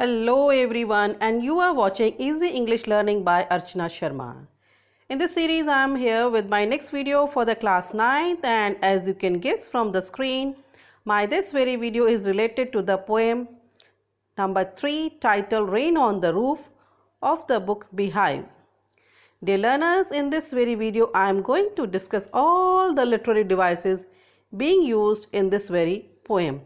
Hello everyone, and you are watching Easy English Learning by Archana Sharma. In this series I am here with my next video for the class 9th, and as you can guess from the screen, this very video is related to the poem number 3 titled Rain on the Roof of the book Beehive. Dear learners, in this very video I am going to discuss all the literary devices being used in this very poem.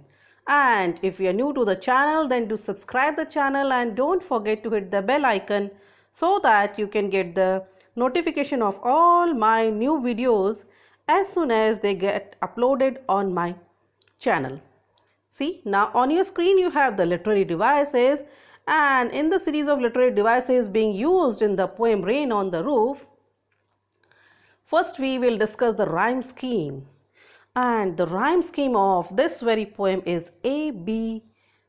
And if you are new to the channel, then do subscribe the channel and don't forget to hit the bell icon so that you can get the notification of all my new videos as soon as they get uploaded on my channel. See, now on your screen you have the literary devices, and in the series of literary devices being used in the poem Rain on the Roof, first we will discuss the rhyme scheme. And the rhyme scheme of this very poem is A, B,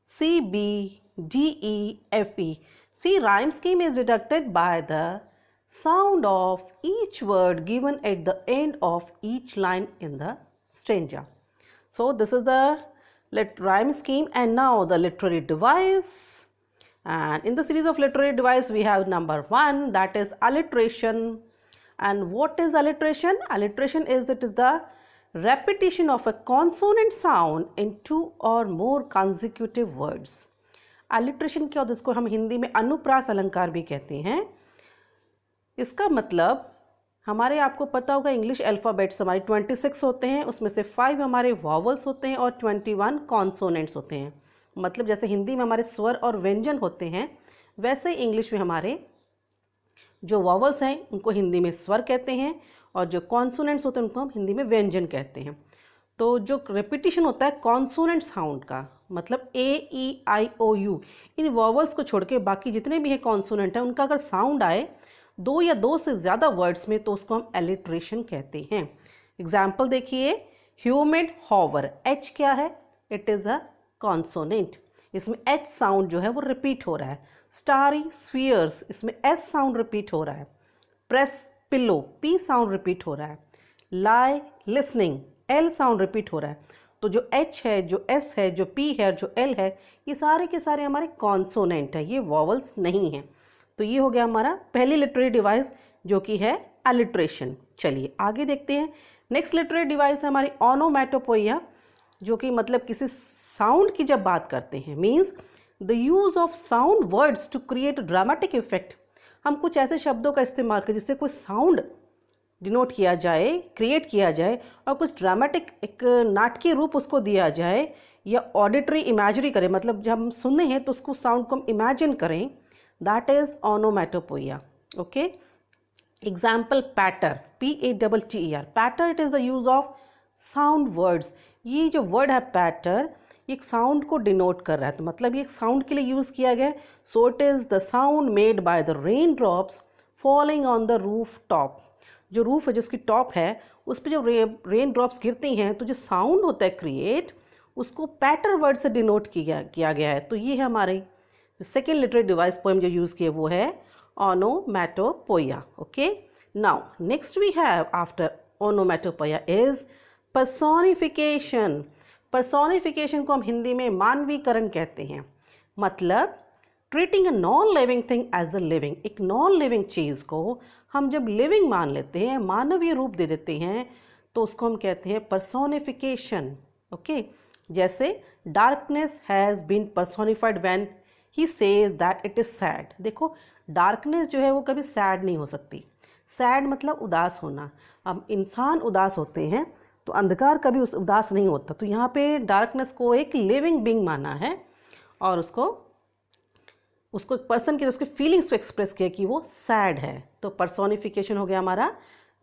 C, B, D, E, F, E. See, rhyme scheme is deducted by the sound of each word given at the end of each line in the stanza. So, this is the rhyme scheme, and now the literary device. And in the series of literary device, we have number 1, that is alliteration. And what is alliteration? Alliteration is the repetition of a consonant sound in 2 or more consecutive words. Alliteration क्या होता है? इसको हम हिंदी में अनुप्रास अलंकार भी कहते हैं. इसका मतलब हमारे, आपको पता होगा, इंग्लिश अल्फ़ाबेट्स हमारे 26 होते हैं, उसमें से 5 हमारे वॉवल्स होते हैं और 21 कॉन्सोनेंट्स होते हैं. मतलब जैसे हिंदी में हमारे स्वर और व्यंजन होते हैं, वैसे इंग्लिश में हमारे जो वॉवल्स हैं उनको हिंदी में स्वर कहते हैं और जो कॉन्सोनेंट्स होते हैं उनको हम हिंदी में व्यंजन कहते हैं. तो जो रिपीटिशन होता है कॉन्सोनेंट साउंड का, मतलब ए, ई, आई, ओ, यू, इन वॉवल्स को छोड़ के बाकी जितने भी हैं कॉन्सोनेंट हैं, उनका अगर साउंड आए 2 या 2 से ज़्यादा वर्ड्स में तो उसको हम एलिट्रेशन कहते हैं. एग्जाम्पल देखिए, ह्यूमिड हॉवर, एच क्या है? इट इज़ अ कॉन्सोनेंट, इसमें एच साउंड जो है वो रिपीट हो रहा है. स्टारी स्फीयर्स, इसमें एस साउंड रिपीट हो रहा है. Press pillow, P sound repeat हो रहा है. लाई लिसनिंग, एल साउंड रिपीट हो रहा है. तो जो एच है, जो एस है, जो पी है, जो एल है, ये सारे के सारे हमारे कॉन्सोनेंट है, ये वॉवल्स नहीं हैं. तो ये हो गया हमारा पहली लिटरेरी डिवाइस जो कि है एलिट्रेशन. चलिए आगे देखते हैं. नेक्स्ट लिटरेरी डिवाइस है हमारी ओनोमैटोपोइया, जो कि मतलब किसी साउंड की जब बात करते हैं, means the use of sound words to create dramatic effect. हम कुछ ऐसे शब्दों का इस्तेमाल करें जिससे कोई साउंड डिनोट किया जाए, क्रिएट किया जाए और कुछ ड्रामेटिक, एक नाटकीय रूप उसको दिया जाए, या ऑडिटरी इमेजरी करें, मतलब जब हम सुनने हैं तो उसको साउंड को हम इमेजिन करें. That is onomatopoeia. Okay, example patter, PATTER. Patter, it is the use of sound words. ये जो वर्ड है पैटर, एक साउंड को डिनोट कर रहा है, तो मतलब ये एक साउंड के लिए यूज़ किया गया. So it is the sound made by the rain drops falling on the roof top. जो रूफ है, जो उसकी टॉप है, उस पर जो रेन ड्रॉप्स गिरती हैं तो जो साउंड होता है क्रिएट, उसको पैटर वर्ड से डिनोट किया गया है. तो ये है हमारे सेकेंड लिटरेरी डिवाइस पोएम जो यूज़ किए, वो है onomatopoeia. Okay, now next we have after onomatopoeia is personification. Personification को हम हिंदी में मानवीकरण कहते हैं. मतलब treating a non living thing as a living. एक नॉन लिविंग चीज़ को हम जब लिविंग मान लेते हैं, मानवीय रूप दे देते हैं, तो उसको हम कहते हैं पर्सोनिफिकेशन. ओके, जैसे darkness has been personified when he says that it is sad. देखो, डार्कनेस जो है वो कभी सैड नहीं हो सकती. सैड मतलब उदास होना. अब इंसान उदास होते हैं तो अंधकार कभी उदास नहीं होता. तो यहाँ पे डार्कनेस को एक लिविंग बीइंग माना है और उसको एक पर्सन के उसके फीलिंग्स को एक्सप्रेस किया कि वो सैड है. तो पर्सोनिफिकेशन हो गया हमारा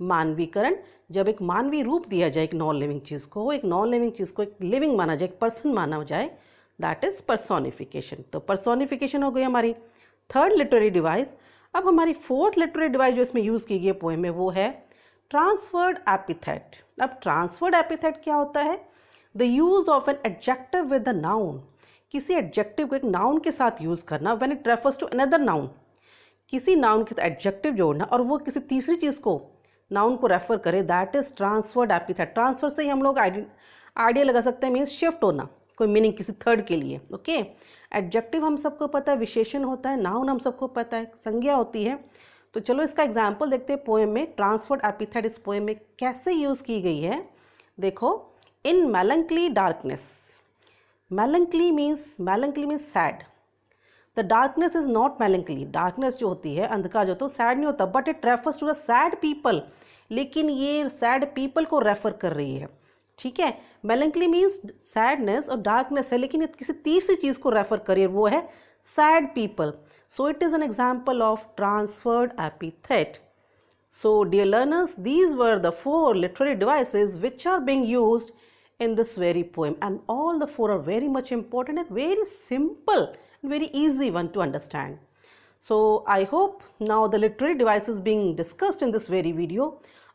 मानवीकरण. जब एक मानवीय रूप दिया जाए एक नॉन लिविंग चीज़ को, एक नॉन लिविंग चीज़ को एक लिविंग माना जाए, एक पर्सन माना जाए, दैट इज़ पर्सोनिफिकेशन. तो पर्सोनिफिकेशन हो गई हमारी थर्ड लिटरेरी डिवाइस. अब हमारी फोर्थ लिटरेरी डिवाइस जो इसमें यूज़ की गई है पोएम में, वो है ट्रांसफर्ड एपिथेट. अब ट्रांसफर्ड एपिथेट क्या होता है? The use of an adjective with the noun. किसी एडजेक्टिव को एक नाउन के साथ यूज़ करना when it refers to another noun. किसी नाउन के साथ एडजेक्टिव जोड़ना और वो किसी तीसरी चीज़ को, नाउन को रेफर करे, that is transferred epithet. Transfer से ही हम लोग आइडिया लगा सकते हैं, मीन्स शिफ्ट होना. कोई मीनिंग किसी थर्ड के लिए, ओके। एडजेक्टिव हम सबको पता है, विशेषण होता है, नाउन हम सबको पता है, संज्ञा होती है। तो चलो इसका एग्जाम्पल देखते हैं पोएम में। ट्रांसफर्ड एपिथेट इस पोएम में कैसे यूज़ की गई है, देखो। In melancholy darkness, melancholy means sad. The darkness is not melancholy, darkness जो होती है, अंधकार जो होता है, सैड नहीं होता, but it refers to the sad people. लेकिन ये सैड पीपल को रेफर कर रही है, ठीक है। मेलंकली मीन्स सैडनेस और डार्कनेस है, लेकिन ये किसी तीसरी चीज़ को रेफर कर रही है, वो है sad people. So it is an example of transferred epithet. So dear learners, these were the 4 literary devices which are being used in this very poem, and all the 4 are very much important and very simple and very easy one to understand. So I hope now the literary devices being discussed in this very video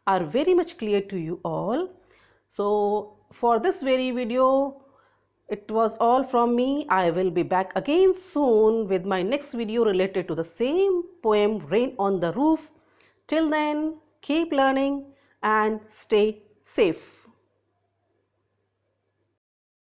are very much clear to you all. So for this very video, it was all from me. I will be back again soon with my next video related to the same poem, Rain on the Roof. Till then, keep learning and stay safe.